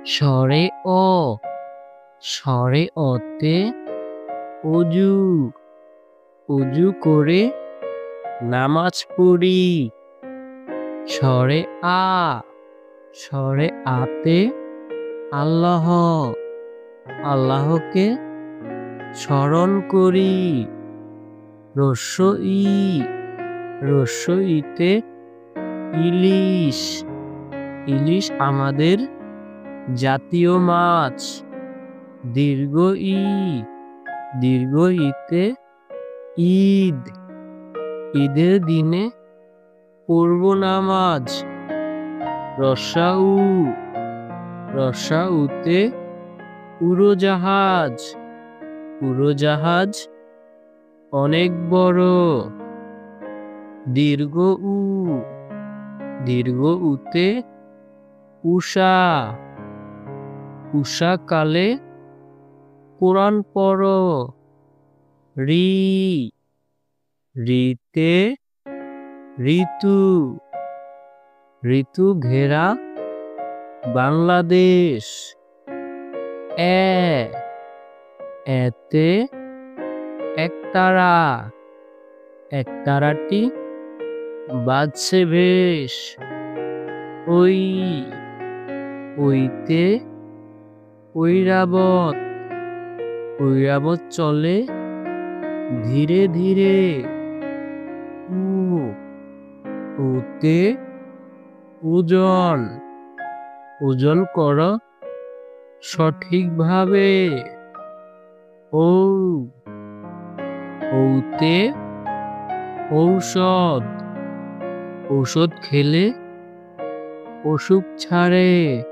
স্বরে অ, স্বরে অতে অজু, অজু করে নামাজ পড়ি। স্বরে আ, স্বরে আতে আল্লাহ, আল্লাহকে স্মরণ করি। রস্য ই, রস্য ইতে ইলিশ, ইলিশ আমাদের জাতীয় মাছ। দীর্ঘ ই, দীর্ঘ ইতে ঈদ, ঈদের দিনে পড়ব নামাজ। রস্যা উ, রস্যা উতে উড়োজাহাজ, উড়োজাহাজ অনেক বড়। দীর্ঘ উ, দীর্ঘ উতে উষা, উষাকালে কোরআন পড়ো। রি, রিতে ঋতু, ঋতু ঘেরা বাংলাদেশ। এ, এতে একতারা, একতারাটি বাজছে বেশ। ওই, ওইতে ঐরাবত, ঐরাবত চলে ধীরে ধীরে। উ, উতে ওজন, ওজন কর সঠিকভাবে। ঔ, ঔতে ঔষধ, ঔষধ খেলে অসুখ ছাড়ে।